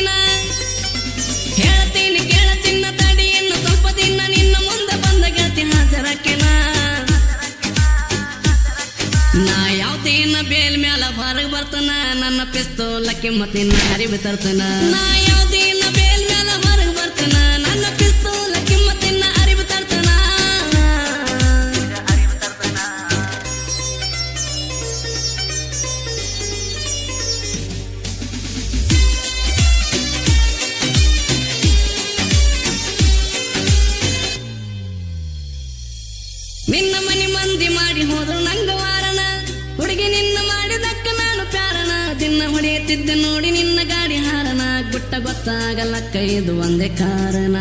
ಬರ್ತೀನ ಹೇಳ್ತೀನಿ ಕೇಳ ಚಿನ್ನ ತಡಿ ಇನ್ನು ಸ್ವಲ್ಪ ದಿನ ನಿನ್ನ ಮುಂದೆ ಬಂದ ಗೆಳತಿ ಹಾಜರಕ್ಕೆನ ನಾ ಯಾವ್ದೇನ ಬೇಲ್ ಮ್ಯಾಲ ಹೊರಗೆ ಬರ್ತನ ನನ್ನ ಪಿಸ್ತೂಲ ಕಿಮ್ಮತ್ತಿನ ಅರಿವು ತರ್ತನ ನಾ ಯಾವ್ದೇನ ಬೇಲ್ ಮ್ಯಾಲ ಹೊರಗೆ ಬರ್ತನ ನನ್ನ ಪಿಸ್ತೂಲ ಕಿಮ್ಮತ್ತಿನ ಅರಿವು ತರ್ತನ ನಿನ್ನ ಮನಿ ಮಂದಿ ಮಾಡಿ ಹೋದ್ರು ನಂಗ ವಾರಣ ಹುಡುಗಿ ನಿನ್ನ ಮಾಡಿದಕ್ಕ ನಾನು ಪ್ಯಾರಣ ದಿನ ಹೊಡೆಯುತ್ತಿದ್ದೆ ನೋಡಿ ನಿನ್ನ ಗಾಡಿ ಹಾರಣ ಗುಟ್ಟ ಗೊತ್ತಾಗಲಕ್ಕ ಇದು ಒಂದೇ ಕಾರಣ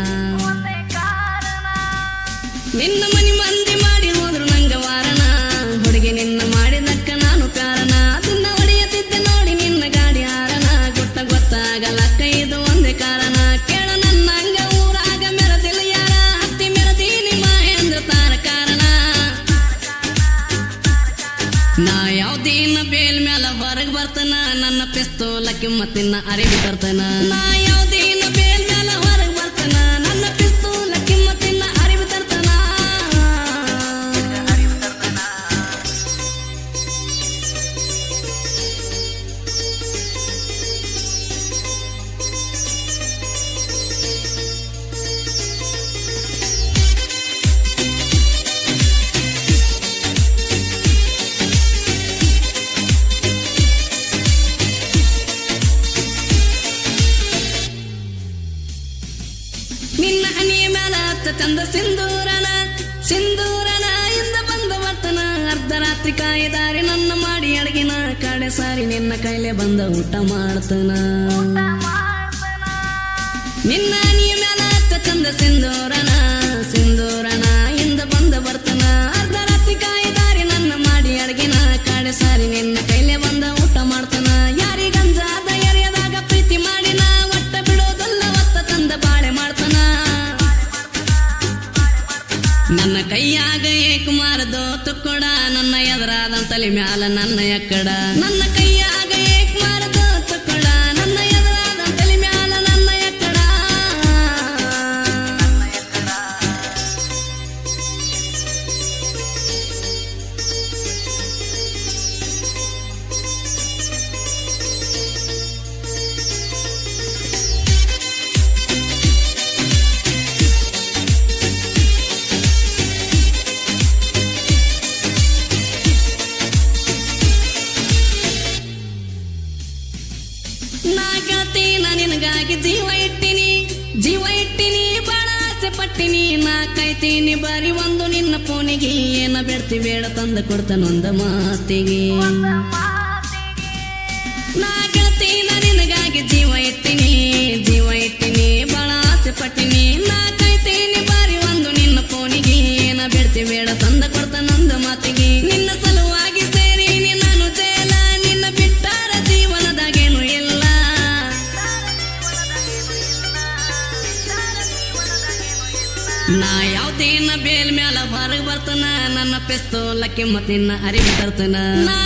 ನಿನ್ನ ಮನಿ ಮಂದಿ ಮಾಡಿ ಹೋದ್ರು ನಂಗ ವಾರಣ ಹುಡುಗಿ ನಿನ್ನ ಮಾಡಿದಕ್ಕ ನಾನು ಪ್ಯಾರಣ ದಿನ ಹೊಡೆಯುತ್ತಿದ್ದೆ ನೋಡಿ ನಿನ್ನ ಗಾಡಿ ಹಾರಣ ಗುಟ್ಟ ಗೊತ್ತಾಗಲಕ್ಕ ಇದು ಒಂದೇ ಕಾರಣ ಕೇಳ ನನ್ನ ಹಂಗ ಊರಾಗ ಮೆರದಿಲ್ಲ ಯಾರ ಹತ್ತಿ ಮೆರದೀನಿ ಮಹೇಂದ್ರ ತಾರ ಕಾರಣ ನಾ ಯಾವ್ದೇನ ಬೇಲ್ ಮ್ಯಾಲ ಹೊರಗೆ ಬರ್ತನ ನನ್ನ ಪಿಸ್ತೂಲ ಕಿಮ್ಮತ್ತಿನ ಅರಿವು ತರ್ತನ ನಾ ಯಾವ್ದೇನ ಬೇಲ್ ಮ್ಯಾಲ ಹೊರಗೆ ಬರ್ತನ ನನ್ನ ಪಿಸ್ತೂಲ ಕಿಮ್ಮತ್ತಿನ ಅರಿವು ತರ್ತನ ನಿನ್ನ ಹನಿಯ ಮ್ಯಾಲ ಚಂದ ಸಿಂಧೂರನ ಇಂದ ಬಂದ ಬರ್ತನ ಅರ್ಧ ರಾತ್ರಿ ಕಾಯಿದಾರಿ ನನ್ನ ಮಾಡಿ ಅಡಗಿನ ಕಡೆ ಸಾರಿ ನಿನ್ನ ಕೈಲೆ ಬಂದ ಊಟ ಮಾಡ್ತನ ನಿನ್ನ ಹನಿಯ ಮ್ಯಾಲ ಚಂದ ಸಿಂಧೂರನ ಇಂದ ಬಂದ ಬರ್ತನ ಅರ್ಧ ರಾತ್ರಿ ಕಾಯಿದಾರಿ ನನ್ನ ಮಾಡಿ ಅಡಗಿನ ಕಡೆ ಸಾರಿ ನಿನ್ನ ಕೈಲೆ ಬಂದ ಊಟ ಮಾಡ್ತನ ಯಾರಿಗಂಜಾದ ಎರಿಯದಾಗ ಪ್ರೀತಿ ಮಾಡಿನ ಒಟ್ಟ ಬಿಡೋದಲ್ಲ ಒತ್ತ ತಂದ ಬಾಳೆ ಮಾಡ್ತನ ನನ್ನ ಕೈಯಾಗ ಏಕುಮಾರದೋ ತುಕ್ಕೊಡ ನನ್ನ ಎದುರಾದ ತಲೆ ಮ್ಯಾಲ ನನ್ನ ಎಕ್ಕಡ ನನ್ನ ಕೈಯಾಗ ಏಕುಮಾರದೋ ತುಕ್ಕೊಡ ನನ್ನ ಎದುರಾದ ತಲೆ ಮ್ಯಾಲ ನನ್ನ ಎಕ್ಕಡ ನಾ ಗೆಳತೀನ ನಿನಗಾಗಿ ಜೀವ ಇಟ್ಟಿನಿ ಬಾಳ ಆಸೆ ಪಟ್ಟಿನಿ ನಾ ಕಾಯ್ತೀನಿ ಬಾರಿ ಒಂದು ನಿನ್ನ ಫೋನಿಗೆ ಏನ ಬೇಡ್ತಿ ಬೇಡ ತಂದ ಕೊಡ್ತಾನೊಂದ ಮಾತಿಗೆ ನಾ ಗೆಳತೀನ ನಿನಗಾಗಿ ಜೀವ ಇಟ್ಟಿನಿ ಬಾಳ ಆಸೆ ಪಟ್ಟಿನಿ ನಾ ಕಾಯ್ತೀನಿ ಬಾರಿ ಒಂದು ನಿನ್ನ ಫೋನಿಗೆ ಏನ ಬೇಡ್ತಿ ಬೇಡ ತಂದ ಕೊಡ್ತಾನೊಂದ ಮಾತಿಗೆ ನಿನ್ನ ಸಲುವಾಗಿ ಸೇರಿನಿ ನಾನು ಜೇಲ ನಿನ್ನ ಬಿಟ್ಟಾರ ಜೀವನದಾಗೇನು ಇಲ್ಲ ನಾ ಯಾವ್ದೇನ ಬೇಲ್ ಮ್ಯಾಲ ಹೊರಗೆ ಬರ್ತನ ನನ್ನ ಪಿಸ್ತೂಲ ಕಿಮ್ಮತ್ತಿನ ಅರಿವು ತರ್ತನ ನಾ